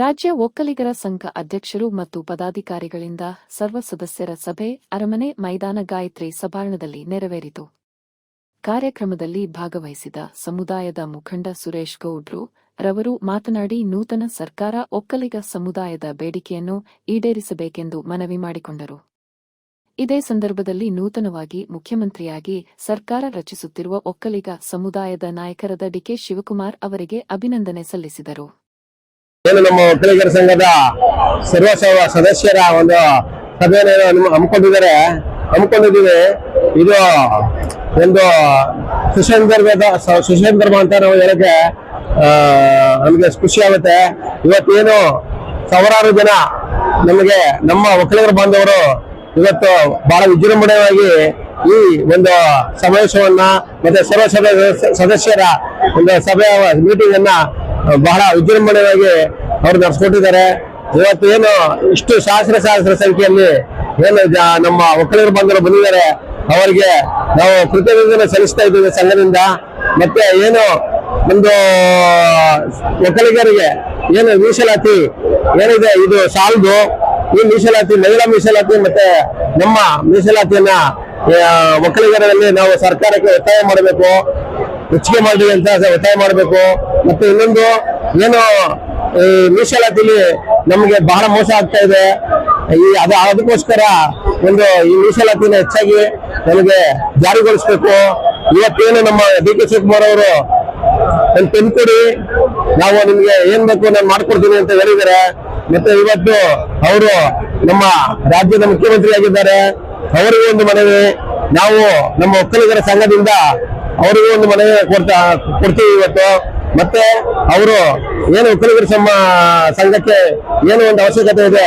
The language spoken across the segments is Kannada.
ರಾಜ್ಯ ಒಕ್ಕಲಿಗರ ಸಂಘ ಅಧ್ಯಕ್ಷರು ಮತ್ತು ಪದಾಧಿಕಾರಿಗಳಿಂದ ಸರ್ವ ಸದಸ್ಯರ ಸಭೆ ಅರಮನೆ ಮೈದಾನ ಗಾಯತ್ರಿ ಸಭಾಂಗಣದಲ್ಲಿ ನೆರವೇರಿತು. ಕಾರ್ಯಕ್ರಮದಲ್ಲಿ ಭಾಗವಹಿಸಿದ ಸಮುದಾಯದ ಮುಖಂಡ ಸುರೇಶ್ ಗೌಡ್ರು ರವರು ಮಾತನಾಡಿ, ನೂತನ ಸರ್ಕಾರ ಒಕ್ಕಲಿಗ ಸಮುದಾಯದ ಬೇಡಿಕೆಯನ್ನು ಈಡೇರಿಸಬೇಕೆಂದು ಮನವಿ ಮಾಡಿಕೊಂಡರು. ಇದೇ ಸಂದರ್ಭದಲ್ಲಿ ನೂತನವಾಗಿ ಮುಖ್ಯಮಂತ್ರಿಯಾಗಿ ಸರ್ಕಾರ ರಚಿಸುತ್ತಿರುವ ಒಕ್ಕಲಿಗ ಸಮುದಾಯದ ನಾಯಕರಾದ ಡಿಕೆ ಶಿವಕುಮಾರ್ ಅವರಿಗೆ ಅಭಿನಂದನೆ ಸಲ್ಲಿಸಿದರು. ನಮ್ಮ ಒಕ್ಕಲಿಗರ ಸಂಘದ ಸರ್ವ ಸದಸ್ಯರ ಒಂದು ಸಭೆಯನ್ನು ಹಮ್ಮಿಕೊಂಡಿದ್ದೀವಿ. ಇದು ಒಂದು ಸುಸಂದರ್ಭ ಅಂತ ನಾವು ಹೇಳಕ್ಕೆ ನಮಗೆ ಖುಷಿ ಆಗುತ್ತೆ. ಇವತ್ತೇನು ಸಾವಿರಾರು ಜನ ನಮಗೆ ನಮ್ಮ ಒಕ್ಕಲಿಗರ ಬಾಂಧವರು ಇವತ್ತು ಬಹಳ ವಿಜೃಂಭಣೆಯಾಗಿ ಈ ಒಂದು ಸಮಾವೇಶವನ್ನ ಮತ್ತೆ ಸರ್ವ ಸದಸ್ಯರ ಒಂದು ಸಭೆಯ ಮೀಟಿಂಗ್ ಅನ್ನ ಬಹಳ ವಿಜೃಂಭಣೆಯಾಗಿ ಅವರು ನಡೆಸ್ಕೊಟ್ಟಿದ್ದಾರೆ. ಇವತ್ತು ಏನು ಇಷ್ಟು ಸಹಸ್ರ ಸಂಖ್ಯೆಯಲ್ಲಿ ಏನು ನಮ್ಮ ಒಕ್ಕಲಿಗರ ಬಾಂಧವರು ಬಂದಿದ್ದಾರೆ, ಅವರಿಗೆ ನಾವು ಕೃತಜ್ಞತೆ ಸಲ್ಲಿಸ್ತಾ ಇದ್ದೀವಿ ಸಂಘದಿಂದ. ಮತ್ತೆ ಏನು ಒಂದು ಒಕ್ಕಲಿಗರಿಗೆ ಏನು ಮೀಸಲಾತಿ ಏನಿದೆ ಇದು ಸಾಲದು. ಈ ಮೀಸಲಾತಿ, ಮಹಿಳಾ ಮೀಸಲಾತಿ ಮತ್ತೆ ನಮ್ಮ ಮೀಸಲಾತಿಯನ್ನ ಒಕ್ಕಲಿಗರಲ್ಲಿ ನಾವು ಸರ್ಕಾರಕ್ಕೆ ಒತ್ತಾಯ ಮಾಡಬೇಕು, ಹೆಚ್ಚಿಗೆ ಮಾಡಿ ಅಂತ ಒತ್ತಾಯ ಮಾಡಬೇಕು. ಮತ್ತೆ ಇನ್ನೊಂದು ಏನು ಈ ಮೀಸಲಾತಿಲಿ ನಮಗೆ ಬಹಳ ಮೋಸ ಆಗ್ತಾ ಇದೆ. ಅದಕ್ಕೋಸ್ಕರ ಒಂದು ಈ ಮೀಸಲಾತಿನ ಹೆಚ್ಚಾಗಿ ನಮಗೆ ಜಾರಿಗೊಳಿಸ್ಬೇಕು. ಇವತ್ತೇನು ನಮ್ಮ ಡಿ.ಕೆ. ಶಿವಕುಮಾರ್ ಅವರು ಒಂದು ಪೆನ್ ಕೊಡಿ, ನಾವು ನಿಮ್ಗೆ ಏನ್ ಬೇಕು ನಾನು ಮಾಡ್ಕೊಡ್ತೀನಿ ಅಂತ ಹೇಳಿದ್ದಾರೆ. ಮತ್ತೆ ಇವತ್ತು ಅವರು ನಮ್ಮ ರಾಜ್ಯದ ಮುಖ್ಯಮಂತ್ರಿ ಆಗಿದ್ದಾರೆ. ಅವರಿಗೂ ಒಂದು ಮನವಿ, ನಾವು ನಮ್ಮ ಒಕ್ಕಲಿಗರ ಸಂಘದಿಂದ ಅವರಿಗೂ ಒಂದು ಮನವಿ ಕೊಡ್ತೀವಿ ಇವತ್ತು. ಮತ್ತೆ ಅವರು ಏನು ಒಕ್ಕಲಿಗರ ಸಂಘಕ್ಕೆ ಏನು ಒಂದು ಅವಶ್ಯಕತೆ ಇದೆ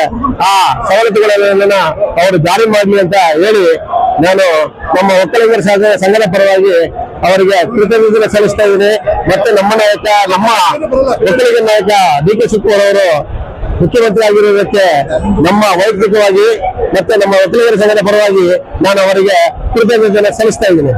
ಆ ಸವಲತ್ತುಗಳನ್ನ ಅವರು ಜಾರಿ ಮಾಡಲಿ ಅಂತ ಹೇಳಿ ನಾನು ನಮ್ಮ ಒಕ್ಕಲಿಗರ ಸಂಘದ ಪರವಾಗಿ ಅವರಿಗೆ ಕೃತಜ್ಞತೆ ಸಲ್ಲಿಸ್ತಾ ಇದ್ದೀನಿ. ಮತ್ತೆ ನಮ್ಮ ಒಕ್ಕಲಿಗರ ನಾಯಕ ಡಿ.ಕೆ. ಶಿವಕುಮಾರ್ ಅವರು ಮುಖ್ಯಮಂತ್ರಿ ಆಗಿರುವುದಕ್ಕೆ ನಮ್ಮ ವೈಯಕ್ತಿಕವಾಗಿ ಮತ್ತೆ ನಮ್ಮ ಒಕ್ಕಲಿಗರ ಸಂಘದ ಪರವಾಗಿ ನಾನು ಅವರಿಗೆ ಕೃತಜ್ಞತೆ ಸಲ್ಲಿಸ್ತಾ ಇದ್ದೀನಿ.